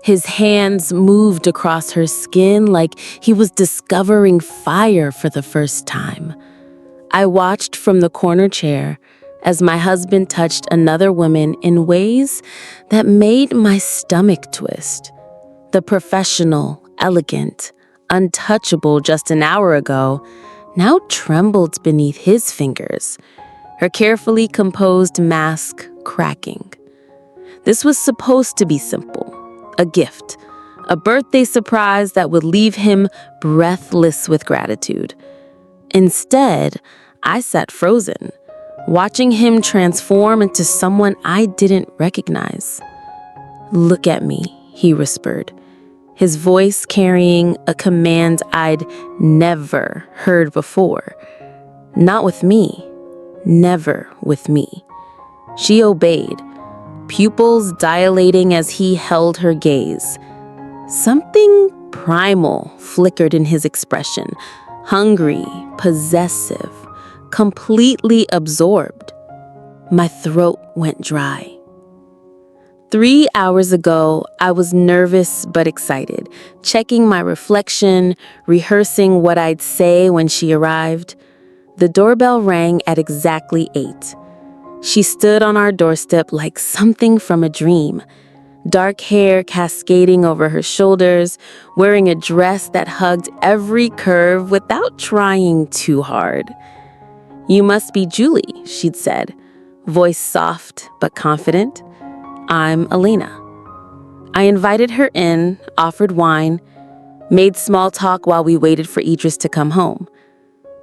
His hands moved across her skin like he was discovering fire for the first time. I watched from the corner chair as my husband touched another woman in ways that made my stomach twist. The professional, elegant, untouchable just an hour ago now trembled beneath his fingers, her carefully composed mask cracking. This was supposed to be simple, a gift, a birthday surprise that would leave him breathless with gratitude. Instead, I sat frozen, watching him transform into someone I didn't recognize. "Look at me," he whispered, his voice carrying a command I'd never heard before. Not with me. Never with me. She obeyed, pupils dilating as he held her gaze. Something primal flickered in his expression, hungry, possessive, completely absorbed. My throat went dry. 3 hours ago, I was nervous but excited, checking my reflection, rehearsing what I'd say when she arrived. The doorbell rang at exactly 8. She stood on our doorstep like something from a dream, dark hair cascading over her shoulders, wearing a dress that hugged every curve without trying too hard. "You must be Julie," she'd said, voice soft but confident. "I'm Elena." I invited her in, offered wine, made small talk while we waited for Idris to come home.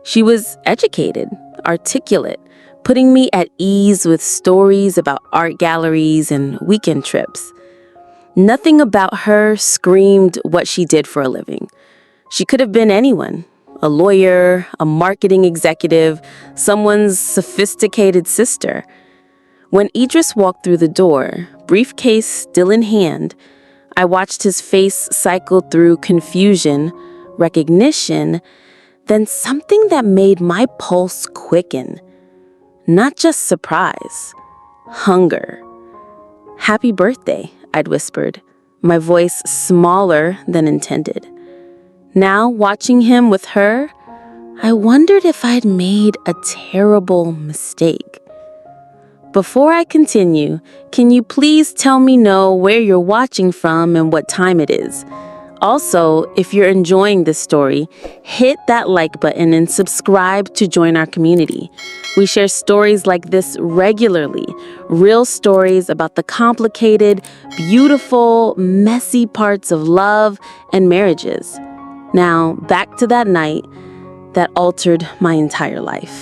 She was educated, articulate, putting me at ease with stories about art galleries and weekend trips. Nothing about her screamed what she did for a living. She could have been anyone, a lawyer, a marketing executive, someone's sophisticated sister. When Idris walked through the door, briefcase still in hand, I watched his face cycle through confusion, recognition, then something that made my pulse quicken. Not just surprise, hunger. "Happy birthday," I'd whispered, my voice smaller than intended. Now, watching him with her, I wondered if I'd made a terrible mistake. Before I continue, can you please tell me where you're watching from and what time it is? Also, if you're enjoying this story, hit that like button and subscribe to join our community. We share stories like this regularly, real stories about the complicated, beautiful, messy parts of love and marriages. Now, back to that night that altered my entire life.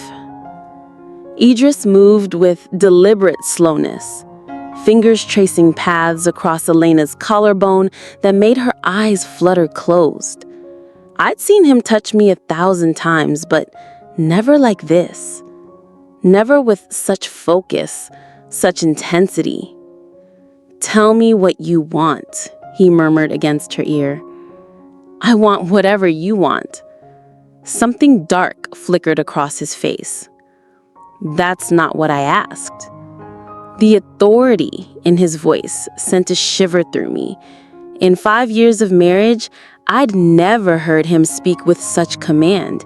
Idris moved with deliberate slowness, fingers tracing paths across Elena's collarbone that made her eyes flutter closed. I'd seen him touch me 1,000 times, but never like this. Never with such focus, such intensity. "Tell me what you want," he murmured against her ear. "I want whatever you want." Something dark flickered across his face. "That's not what I asked." The authority in his voice sent a shiver through me. In 5 years of marriage, I'd never heard him speak with such command.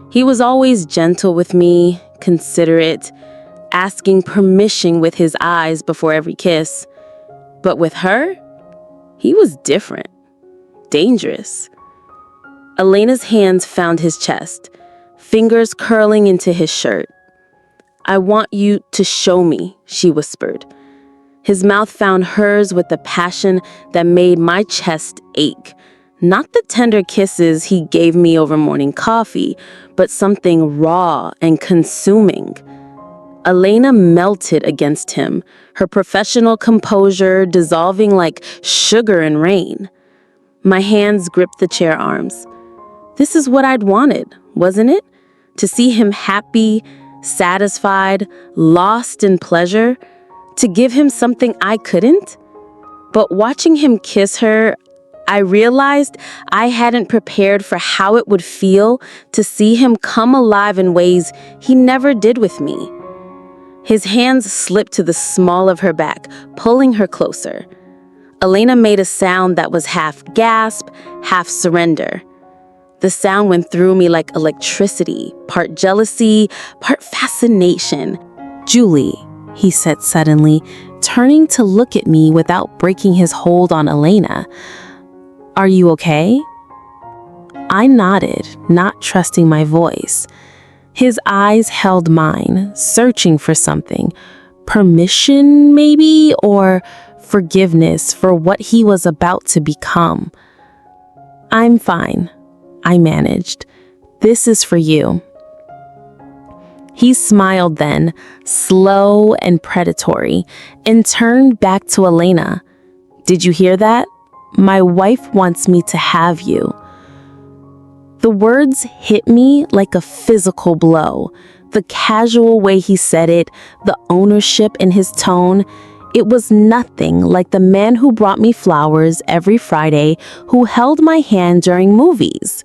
He was always gentle with me, considerate, asking permission with his eyes before every kiss. But with her, he was different, dangerous. Elena's hands found his chest, fingers curling into his shirt. "I want you to show me," she whispered. His mouth found hers with a passion that made my chest ache. Not the tender kisses he gave me over morning coffee, but something raw and consuming. Elena melted against him, her professional composure dissolving like sugar in rain. My hands gripped the chair arms. This is what I'd wanted, wasn't it? To see him happy, satisfied, lost in pleasure, to give him something I couldn't. But watching him kiss her, I realized I hadn't prepared for how it would feel to see him come alive in ways he never did with me. His hands slipped to the small of her back, pulling her closer. Elena made a sound that was half gasp, half surrender. The sound went through me like electricity, part jealousy, part fascination. "Julie," he said suddenly, turning to look at me without breaking his hold on Elena. "Are you okay?" I nodded, not trusting my voice. His eyes held mine, searching for something. Permission, maybe, or forgiveness for what he was about to become. "I'm fine," I managed. "This is for you." He smiled then, slow and predatory, and turned back to Elena. "Did you hear that? My wife wants me to have you." The words hit me like a physical blow. The casual way he said it, the ownership in his tone, it was nothing like the man who brought me flowers every Friday, who held my hand during movies.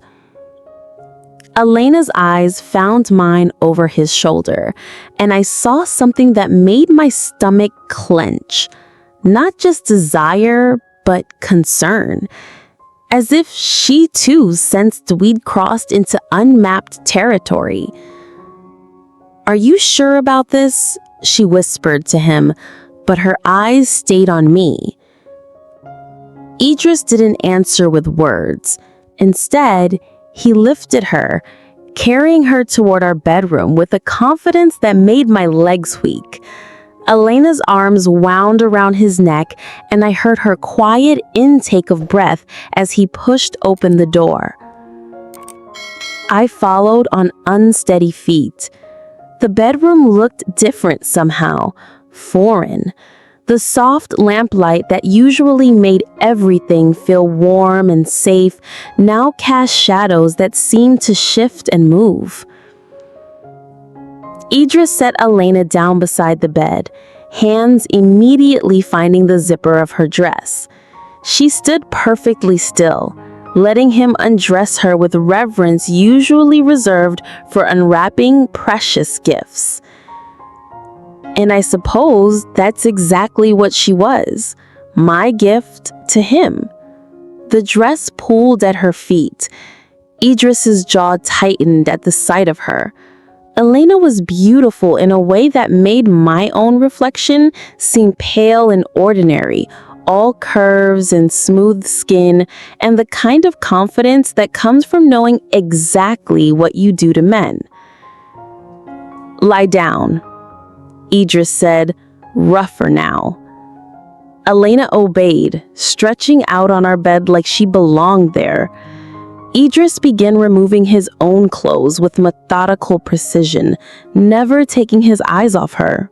Elena's eyes found mine over his shoulder, and I saw something that made my stomach clench. Not just desire, but concern. As if she too sensed we'd crossed into unmapped territory. "Are you sure about this?" she whispered to him, but her eyes stayed on me. Idris didn't answer with words. Instead, he lifted her, carrying her toward our bedroom with a confidence that made my legs weak. Elena's arms wound around his neck, and I heard her quiet intake of breath as he pushed open the door. I followed on unsteady feet. The bedroom looked different somehow, foreign. The soft lamplight that usually made everything feel warm and safe now cast shadows that seemed to shift and move. Idris set Elena down beside the bed, hands immediately finding the zipper of her dress. She stood perfectly still, letting him undress her with reverence usually reserved for unwrapping precious gifts. And I suppose that's exactly what she was, my gift to him. The dress pulled at her feet. Idris's jaw tightened at the sight of her. Elena was beautiful in a way that made my own reflection seem pale and ordinary, all curves and smooth skin, and the kind of confidence that comes from knowing exactly what you do to men. "Lie down," Idris said, rougher now. Elena obeyed, stretching out on our bed like she belonged there. Idris began removing his own clothes with methodical precision, never taking his eyes off her.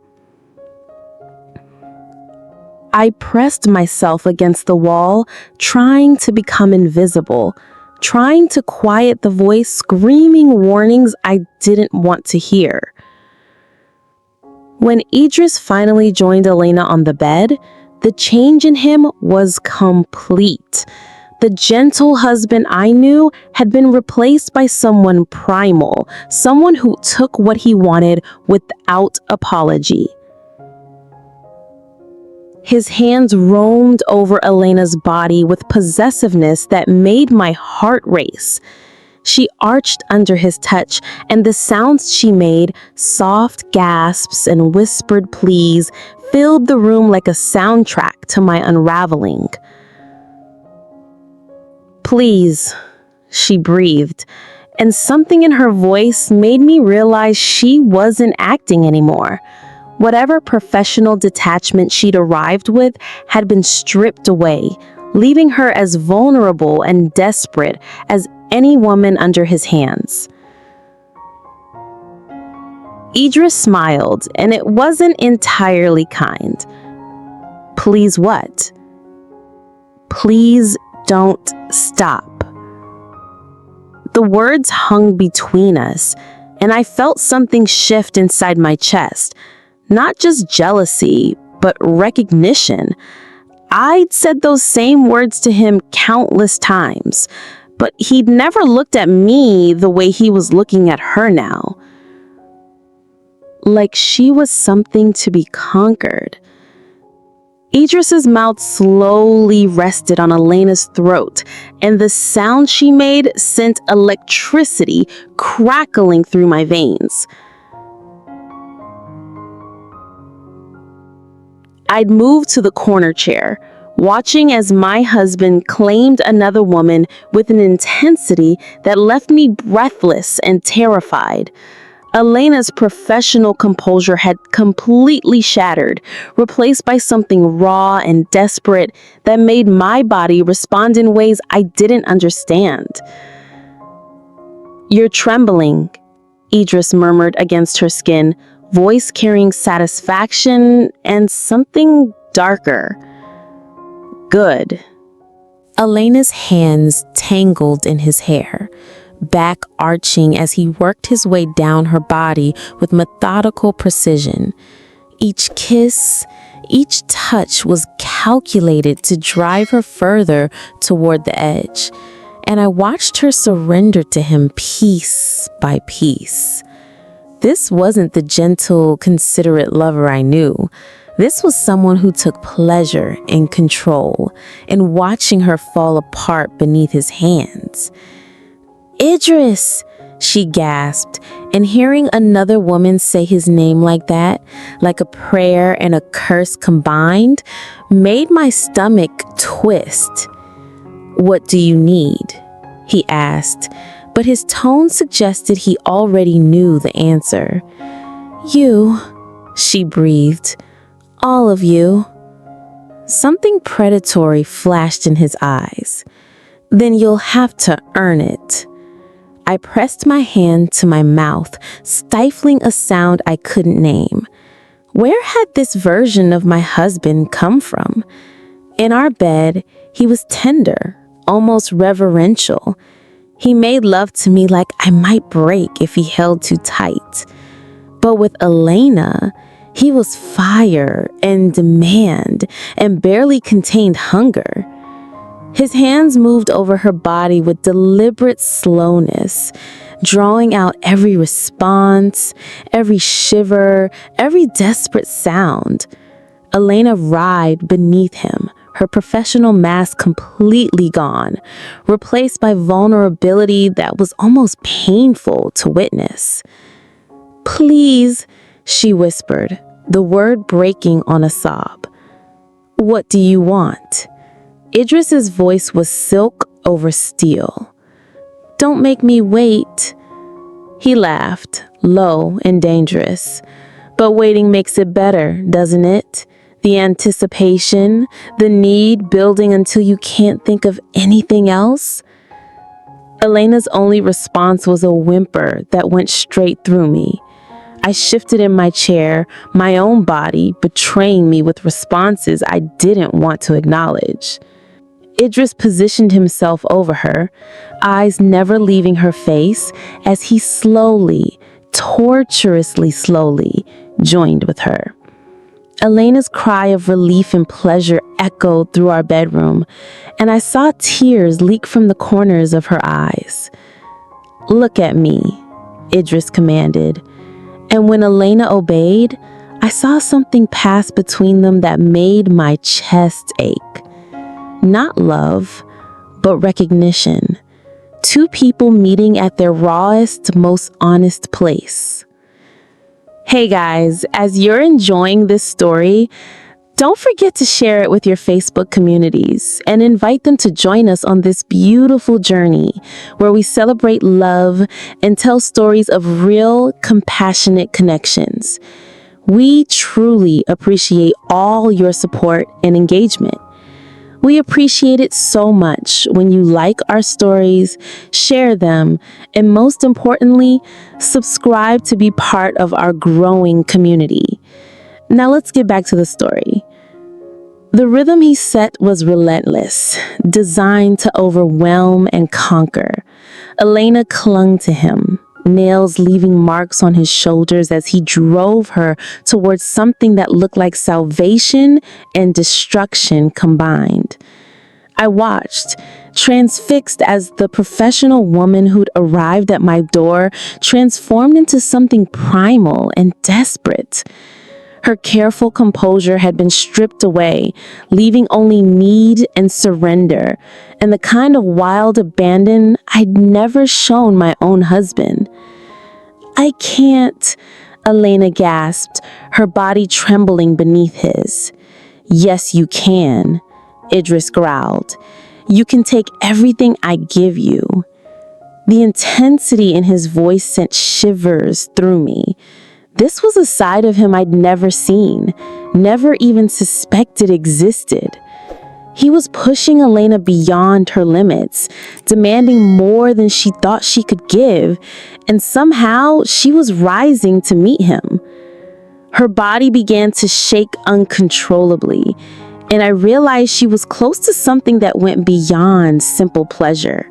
I pressed myself against the wall, trying to become invisible, trying to quiet the voice screaming warnings I didn't want to hear. When Idris finally joined Elena on the bed, the change in him was complete. The gentle husband I knew had been replaced by someone primal, someone who took what he wanted without apology. His hands roamed over Elena's body with possessiveness that made my heart race. She arched under his touch, and the sounds she made, soft gasps and whispered pleas, filled the room like a soundtrack to my unraveling. "Please," she breathed, and something in her voice made me realize she wasn't acting anymore. Whatever professional detachment she'd arrived with had been stripped away, leaving her as vulnerable and desperate as any woman under his hands. Idris smiled, and it wasn't entirely kind. "Please what?" "Please don't stop." The words hung between us, and I felt something shift inside my chest. Not just jealousy, but recognition. I'd said those same words to him countless times, but he'd never looked at me the way he was looking at her now. Like she was something to be conquered. Idris's mouth slowly rested on Elena's throat, and the sound she made sent electricity crackling through my veins. I'd moved to the corner chair, watching as my husband claimed another woman with an intensity that left me breathless and terrified. Elena's professional composure had completely shattered, replaced by something raw and desperate that made my body respond in ways I didn't understand. "You're trembling," Idris murmured against her skin, voice carrying satisfaction and something darker. "Good." Elena's hands tangled in his hair, back arching as he worked his way down her body with methodical precision. Each kiss, each touch was calculated to drive her further toward the edge, and I watched her surrender to him piece by piece. This wasn't the gentle, considerate lover I knew. This was someone who took pleasure in control and watching her fall apart beneath his hands. "Idris!" she gasped, and hearing another woman say his name like that, like a prayer and a curse combined, made my stomach twist. "What do you need?" he asked, but his tone suggested he already knew the answer. "You," she breathed. "All of you." Something predatory flashed in his eyes. "Then you'll have to earn it." I pressed my hand to my mouth, stifling a sound I couldn't name. Where had this version of my husband come from? In our bed, he was tender, almost reverential. He made love to me like I might break if he held too tight. But with Elena, he was fire and demand and barely contained hunger. His hands moved over her body with deliberate slowness, drawing out every response, every shiver, every desperate sound. Elena writhed beneath him, her professional mask completely gone, replaced by vulnerability that was almost painful to witness. "Please," she whispered, the word breaking on a sob. "What do you want?" Idris's voice was silk over steel. "Don't make me wait." He laughed, low and dangerous. "But waiting makes it better, doesn't it? The anticipation, the need building until you can't think of anything else." Elena's only response was a whimper that went straight through me. I shifted in my chair, my own body betraying me with responses I didn't want to acknowledge. Idris positioned himself over her, eyes never leaving her face, as he slowly, torturously slowly, joined with her. Elena's cry of relief and pleasure echoed through our bedroom, and I saw tears leak from the corners of her eyes. "Look at me," Idris commanded, and when Elena obeyed, I saw something pass between them that made my chest ache. Not love, but recognition. Two people meeting at their rawest, most honest place. Hey guys, as you're enjoying this story, don't forget to share it with your Facebook communities and invite them to join us on this beautiful journey where we celebrate love and tell stories of real, compassionate connections. We truly appreciate all your support and engagement. We appreciate it so much when you like our stories, share them, and most importantly, subscribe to be part of our growing community. Now let's get back to the story. The rhythm he set was relentless, designed to overwhelm and conquer. Elena clung to him, nails leaving marks on his shoulders as he drove her towards something that looked like salvation and destruction combined. I watched, transfixed as the professional woman who'd arrived at my door transformed into something primal and desperate. Her careful composure had been stripped away, leaving only need and surrender, and the kind of wild abandon I'd never shown my own husband. "I can't," Elena gasped, her body trembling beneath his. "Yes, you can," Idris growled. "You can take everything I give you." The intensity in his voice sent shivers through me. This was a side of him I'd never seen, never even suspected existed. He was pushing Elena beyond her limits, demanding more than she thought she could give, and somehow she was rising to meet him. Her body began to shake uncontrollably, and I realized she was close to something that went beyond simple pleasure.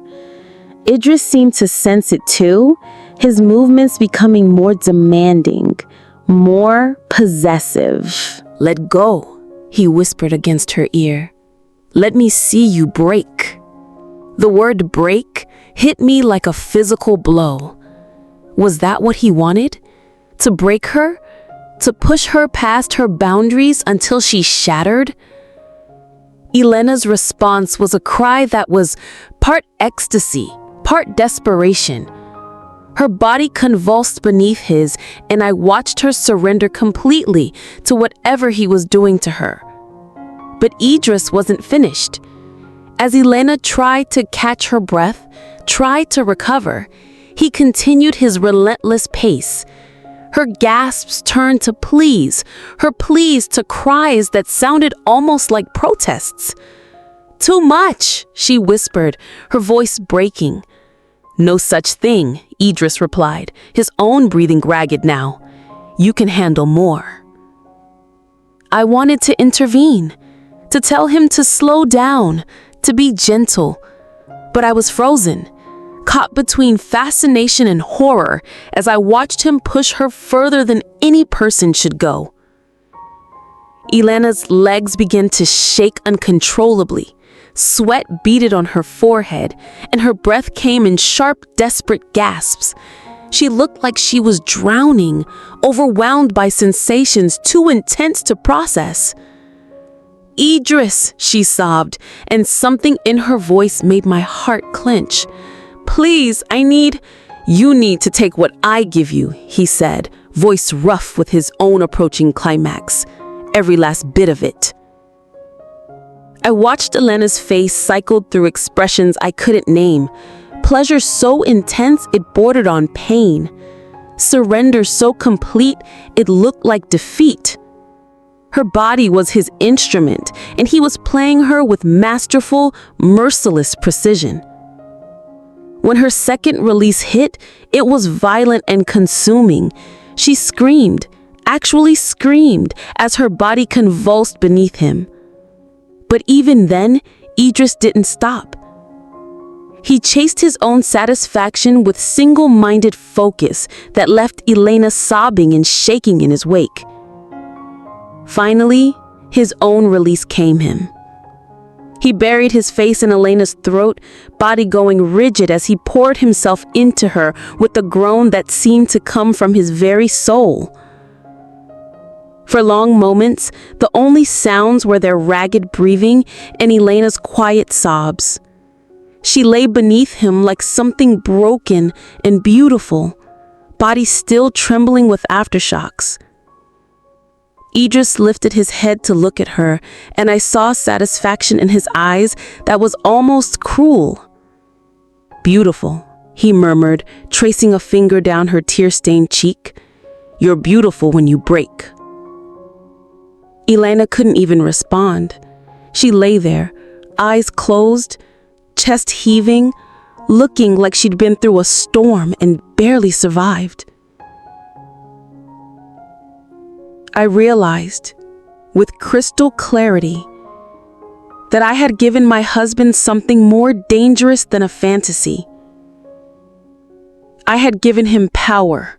Idris seemed to sense it too, his movements becoming more demanding, more possessive. "Let go," he whispered against her ear. "Let me see you break." The word break hit me like a physical blow. Was that what he wanted? To break her? To push her past her boundaries until she shattered? Elena's response was a cry that was part ecstasy, part desperation. Her body convulsed beneath his, and I watched her surrender completely to whatever he was doing to her. But Idris wasn't finished. As Elena tried to catch her breath, tried to recover, he continued his relentless pace. Her gasps turned to pleas, her pleas to cries that sounded almost like protests. "Too much," she whispered, her voice breaking. "No such thing," Idris replied, his own breathing ragged now. "You can handle more." I wanted to intervene, to tell him to slow down, to be gentle, but I was frozen, caught between fascination and horror as I watched him push her further than any person should go. Elena's legs began to shake uncontrollably. Sweat beaded on her forehead, and her breath came in sharp, desperate gasps. She looked like she was drowning, overwhelmed by sensations too intense to process. "Idris," she sobbed, and something in her voice made my heart clench. "Please, You need to take what I give you," he said, voice rough with his own approaching climax. Every last bit of it. I watched Elena's face cycle through expressions I couldn't name. Pleasure so intense it bordered on pain. Surrender so complete it looked like defeat. Her body was his instrument, and he was playing her with masterful, merciless precision. When her second release hit, it was violent and consuming. She screamed, actually screamed, as her body convulsed beneath him. But even then, Idris didn't stop. He chased his own satisfaction with single-minded focus that left Elena sobbing and shaking in his wake. Finally, his own release came him. He buried his face in Elena's throat, body going rigid as he poured himself into her with a groan that seemed to come from his very soul. For long moments, the only sounds were their ragged breathing and Elena's quiet sobs. She lay beneath him like something broken and beautiful, body still trembling with aftershocks. Idris lifted his head to look at her, and I saw satisfaction in his eyes that was almost cruel. "Beautiful," he murmured, tracing a finger down her tear-stained cheek. "You're beautiful when you break." Elena couldn't even respond. She lay there, eyes closed, chest heaving, looking like she'd been through a storm and barely survived. I realized, with crystal clarity, that I had given my husband something more dangerous than a fantasy. I had given him power,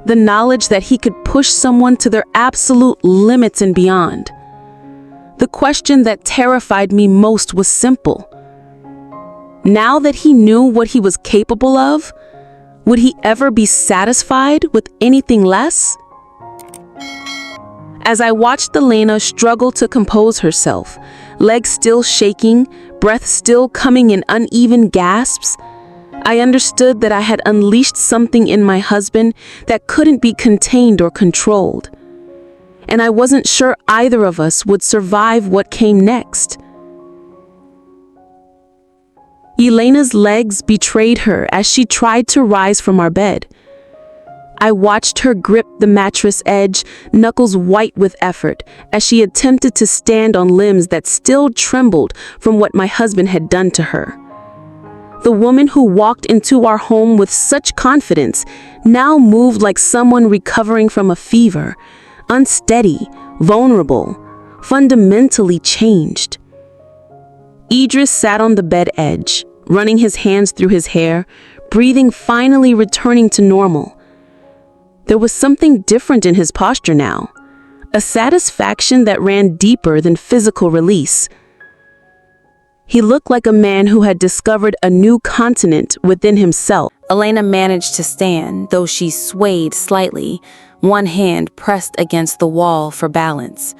the knowledge that he could push someone to their absolute limits and beyond. The question that terrified me most was simple. Now that he knew what he was capable of, would he ever be satisfied with anything less? As I watched Elena struggle to compose herself, legs still shaking, breath still coming in uneven gasps, I understood that I had unleashed something in my husband that couldn't be contained or controlled. And I wasn't sure either of us would survive what came next. Elena's legs betrayed her as she tried to rise from our bed. I watched her grip the mattress edge, knuckles white with effort, as she attempted to stand on limbs that still trembled from what my husband had done to her. The woman who walked into our home with such confidence now moved like someone recovering from a fever, unsteady, vulnerable, fundamentally changed. Idris sat on the bed edge, running his hands through his hair, breathing finally returning to normal. There was something different in his posture now, a satisfaction that ran deeper than physical release. He looked like a man who had discovered a new continent within himself. Elena managed to stand, though she swayed slightly, one hand pressed against the wall for balance.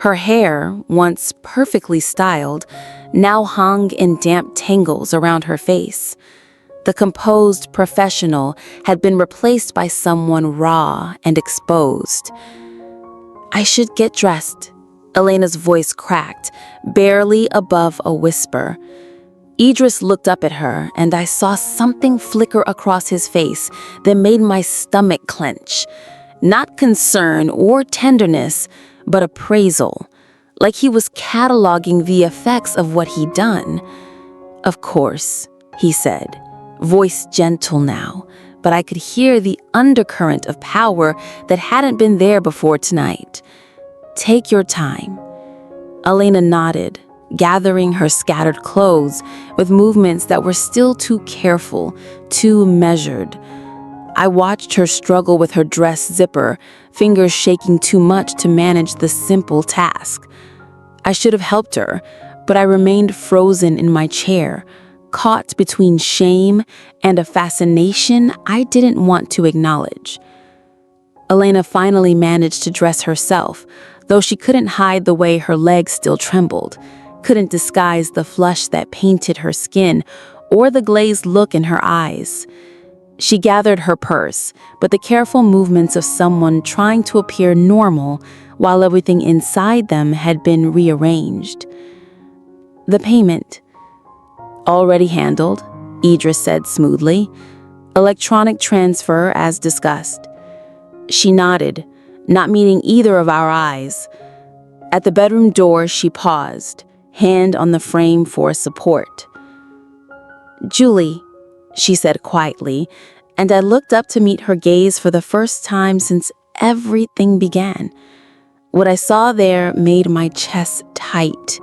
Her hair, once perfectly styled, now hung in damp tangles around her face. The composed professional had been replaced by someone raw and exposed. "I should get dressed," Elena's voice cracked, barely above a whisper. Idris looked up at her, and I saw something flicker across his face that made my stomach clench. Not concern or tenderness, but appraisal, like he was cataloging the effects of what he'd done. "Of course," he said, voice gentle now, but I could hear the undercurrent of power that hadn't been there before tonight. "Take your time." Elena nodded, gathering her scattered clothes with movements that were still too careful, too measured. I watched her struggle with her dress zipper, fingers shaking too much to manage the simple task. I should have helped her, but I remained frozen in my chair, caught between shame and a fascination I didn't want to acknowledge. Elena finally managed to dress herself, though she couldn't hide the way her legs still trembled, couldn't disguise the flush that painted her skin or the glazed look in her eyes. She gathered her purse, but the careful movements of someone trying to appear normal while everything inside them had been rearranged. "The payment." "Already handled," Idris said smoothly. "Electronic transfer as discussed." She nodded, not meeting either of our eyes. At the bedroom door, she paused, hand on the frame for support. "Julie," she said quietly, and I looked up to meet her gaze for the first time since everything began. What I saw there made my chest tight.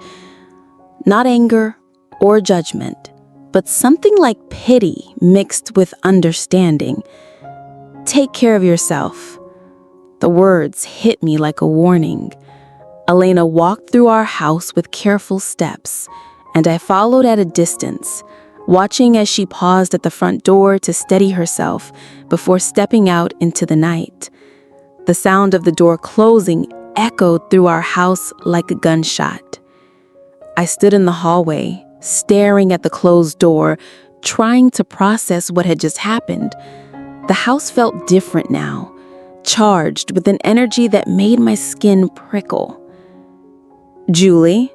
Not anger or judgment, but something like pity mixed with understanding. "Take care of yourself." The words hit me like a warning. Elena walked through our house with careful steps, and I followed at a distance, watching as she paused at the front door to steady herself before stepping out into the night. The sound of the door closing echoed through our house like a gunshot. I stood in the hallway, staring at the closed door, trying to process what had just happened. The house felt different now, charged with an energy that made my skin prickle. "Julie?"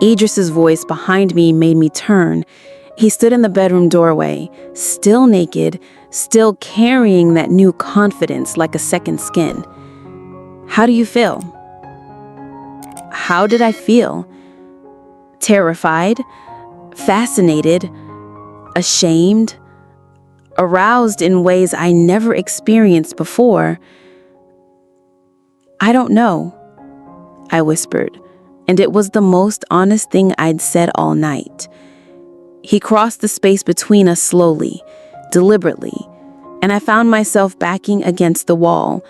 Idris's voice behind me made me turn. He stood in the bedroom doorway, still naked, still carrying that new confidence like a second skin. "How do you feel?" How did I feel? Terrified, fascinated, ashamed, aroused in ways I never experienced before. "I don't know," I whispered, and it was the most honest thing I'd said all night. He crossed the space between us slowly, deliberately, and I found myself backing against the wall.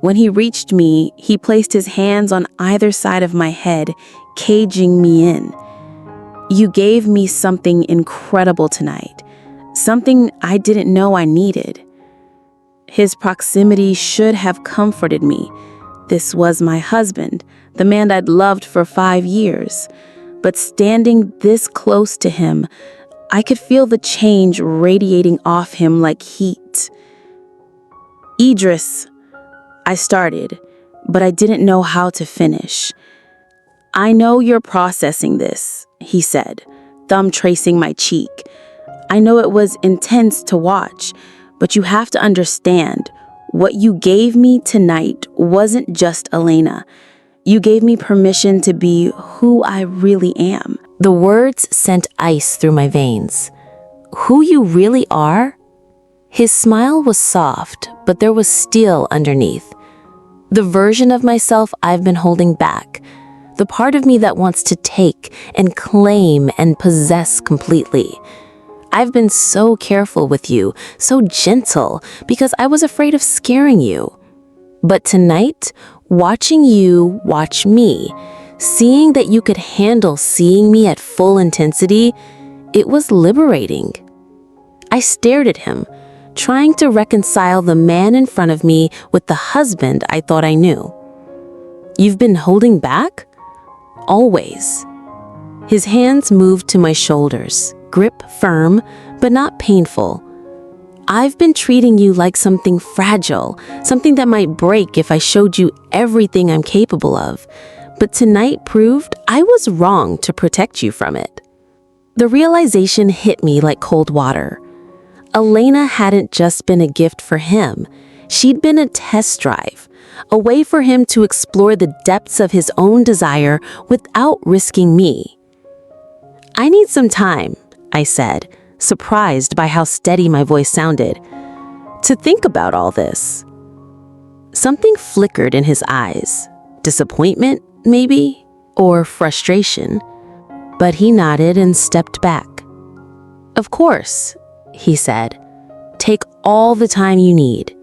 When he reached me, he placed his hands on either side of my head, caging me in. "You gave me something incredible tonight, something I didn't know I needed." His proximity should have comforted me, This was my husband, the man I'd loved for 5 years. But standing this close to him, I could feel the change radiating off him like heat. Idris, I started, but I didn't know how to finish. I know you're processing this, he said, thumb tracing my cheek. I know it was intense to watch, but you have to understand, what you gave me tonight wasn't just Elena. You gave me permission to be who I really am. The words sent ice through my veins. Who you really are? His smile was soft, but there was steel underneath. The version of myself I've been holding back. The part of me that wants to take and claim and possess completely. I've been so careful with you, so gentle, because I was afraid of scaring you. But tonight, watching you watch me, seeing that you could handle seeing me at full intensity, it was liberating. I stared at him, trying to reconcile the man in front of me with the husband I thought I knew. You've been holding back? Always. His hands moved to my shoulders, grip firm, but not painful. I've been treating you like something fragile, something that might break if I showed you everything I'm capable of. But tonight proved I was wrong to protect you from it. The realization hit me like cold water. Elena hadn't just been a gift for him. She'd been a test drive, a way for him to explore the depths of his own desire without risking me. I need some time, I said, surprised by how steady my voice sounded, to think about all this. Something flickered in his eyes. Disappointment, maybe? Or frustration? But he nodded and stepped back. Of course, he said. Take all the time you need.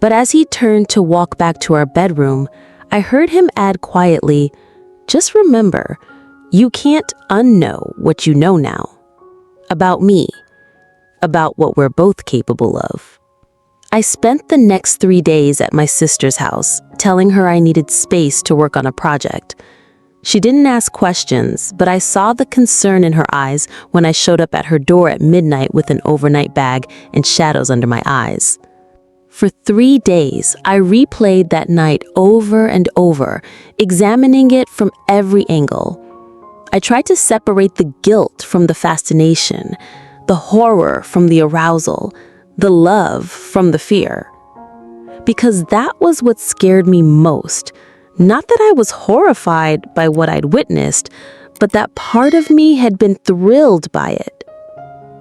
But as he turned to walk back to our bedroom, I heard him add quietly, just remember, you can't unknow what you know now. About me. About what we're both capable of. I spent the next 3 days at my sister's house, telling her I needed space to work on a project. She didn't ask questions, but I saw the concern in her eyes when I showed up at her door at midnight with an overnight bag and shadows under my eyes. For 3 days, I replayed that night over and over, examining it from every angle. I tried to separate the guilt from the fascination, the horror from the arousal, the love from the fear. Because that was what scared me most. Not that I was horrified by what I'd witnessed, but that part of me had been thrilled by it.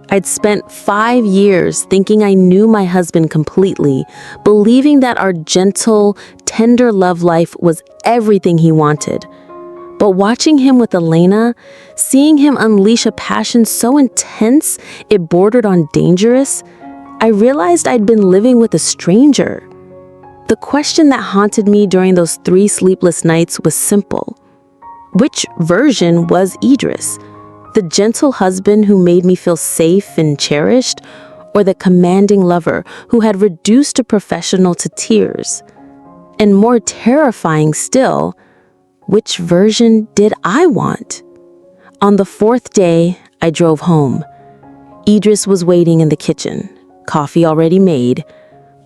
I'd spent 5 years thinking I knew my husband completely, believing that our gentle, tender love life was everything he wanted. But watching him with Elena, seeing him unleash a passion so intense it bordered on dangerous, I realized I'd been living with a stranger. The question that haunted me during those 3 sleepless nights was simple. Which version was Idris? The gentle husband who made me feel safe and cherished, or the commanding lover who had reduced a professional to tears? And more terrifying still, which version did I want? On the 4th day, I drove home. Idris was waiting in the kitchen, coffee already made,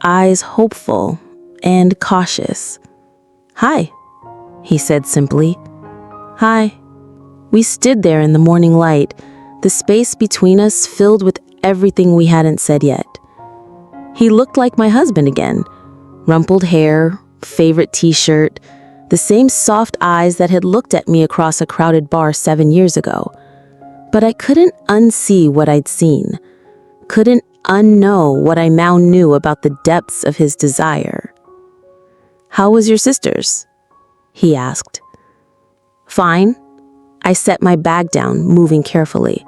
eyes hopeful and cautious. "Hi," he said simply. "Hi." We stood there in the morning light, the space between us filled with everything we hadn't said yet. He looked like my husband again. Rumpled hair, favorite t-shirt, the same soft eyes that had looked at me across a crowded bar 7 years ago. But I couldn't unsee what I'd seen. Couldn't unknow what I now knew about the depths of his desire. "How was your sister's?" he asked. "Fine." I set my bag down, moving carefully.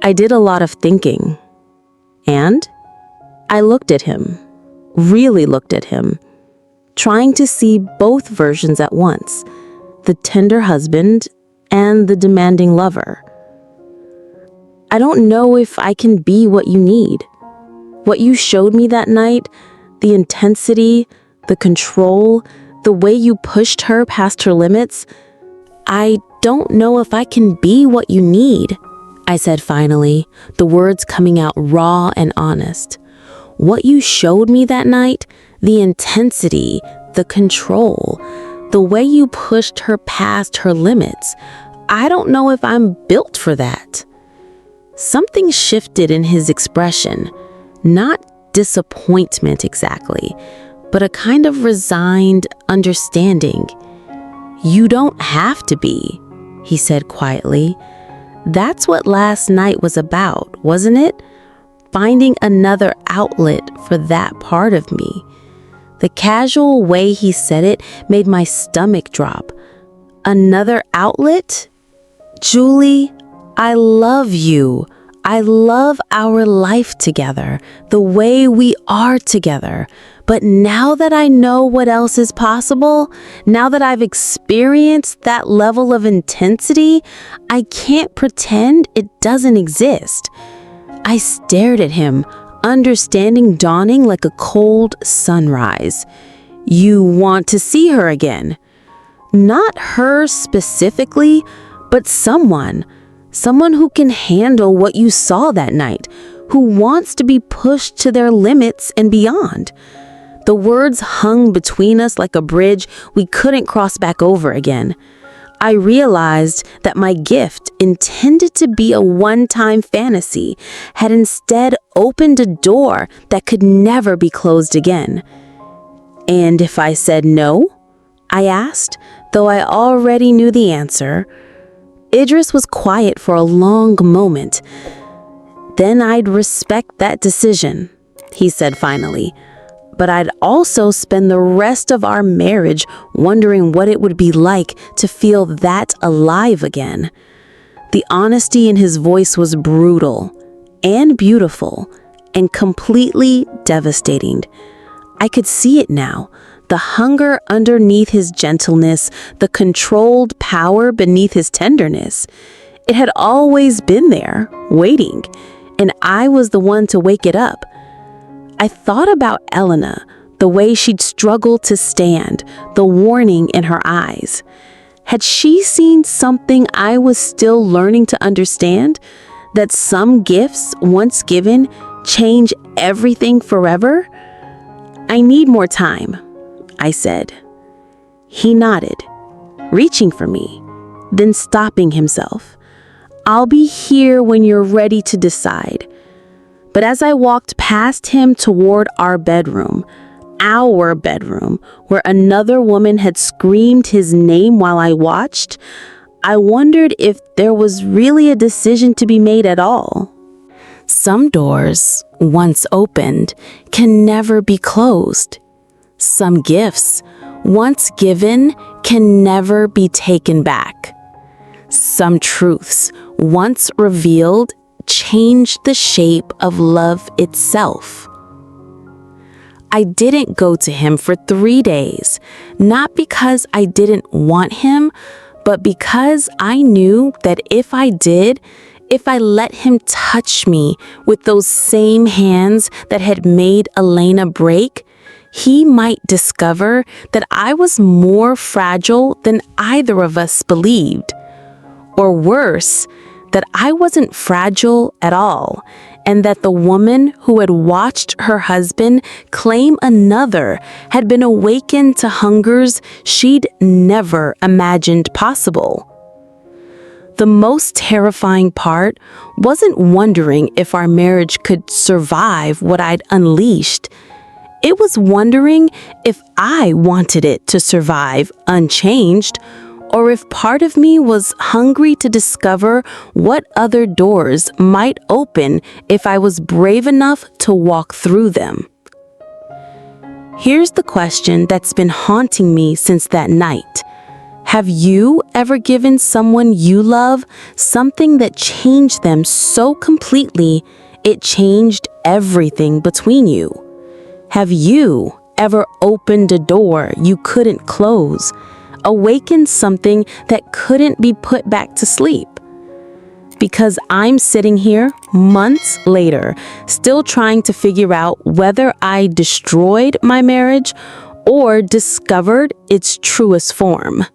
I did a lot of thinking. And I looked at him, really looked at him, trying to see both versions at once, the tender husband and the demanding lover. "I don't know if I can be what you need. What you showed me that night, the intensity, the control, the way you pushed her past her limits, I don't know if I can be what you need, I said finally, the words coming out raw and honest. What you showed me that night, the intensity, the control, the way you pushed her past her limits, I don't know if I'm built for that. Something shifted in his expression, not disappointment exactly, but a kind of resigned understanding. You don't have to be, he said quietly. That's what last night was about, wasn't it? Finding another outlet for that part of me. The casual way he said it made my stomach drop. Another outlet? Julie, I love you. I love our life together, the way we are together. But now that I know what else is possible, now that I've experienced that level of intensity, I can't pretend it doesn't exist. I stared at him, understanding dawning like a cold sunrise. You want to see her again? Not her specifically, but someone who can handle what you saw that night, who wants to be pushed to their limits and beyond. The words hung between us like a bridge we couldn't cross back over again. I realized that my gift, intended to be a one-time fantasy, had instead opened a door that could never be closed again. And if I said no? I asked, though I already knew the answer. Idris was quiet for a long moment. Then I'd respect that decision, he said finally. But I'd also spend the rest of our marriage wondering what it would be like to feel that alive again. The honesty in his voice was brutal and beautiful and completely devastating. I could see it now, the hunger underneath his gentleness, the controlled power beneath his tenderness. It had always been there, waiting, and I was the one to wake it up. I thought about Elena, the way she'd struggled to stand, the warning in her eyes. Had she seen something I was still learning to understand? That some gifts, once given, change everything forever? I need more time, I said. He nodded, reaching for me, then stopping himself. I'll be here when you're ready to decide. But as I walked past him toward our bedroom, where another woman had screamed his name while I watched, I wondered if there was really a decision to be made at all. Some doors, once opened, can never be closed. Some gifts, once given, can never be taken back. Some truths, once revealed, change the shape of love itself. I didn't go to him for 3 days, not because I didn't want him, but because I knew that if I did, if I let him touch me with those same hands that had made Elena break, he might discover that I was more fragile than either of us believed. Or worse, that I wasn't fragile at all, and that the woman who had watched her husband claim another had been awakened to hungers she'd never imagined possible. The most terrifying part wasn't wondering if our marriage could survive what I'd unleashed. It was wondering if I wanted it to survive unchanged, or if part of me was hungry to discover what other doors might open if I was brave enough to walk through them. Here's the question that's been haunting me since that night. Have you ever given someone you love something that changed them so completely it changed everything between you? Have you ever opened a door you couldn't close? Awakened something that couldn't be put back to sleep? Because I'm sitting here months later, still trying to figure out whether I destroyed my marriage or discovered its truest form.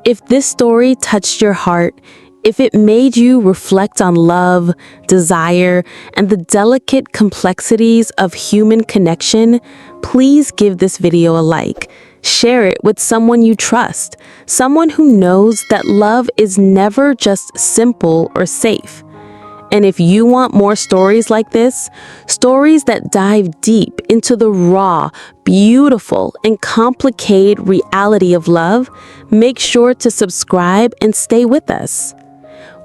If this story touched your heart, if it made you reflect on love, desire, and the delicate complexities of human connection, please give this video a like. Share it with someone you trust, someone who knows that love is never just simple or safe. And if you want more stories like this, stories that dive deep into the raw, beautiful, and complicated reality of love, make sure to subscribe and stay with us.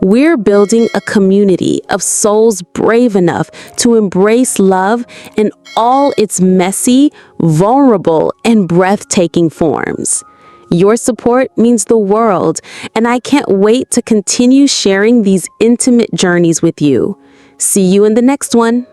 We're building a community of souls brave enough to embrace love in all its messy, vulnerable, and breathtaking forms. Your support means the world, and I can't wait to continue sharing these intimate journeys with you. See you in the next one.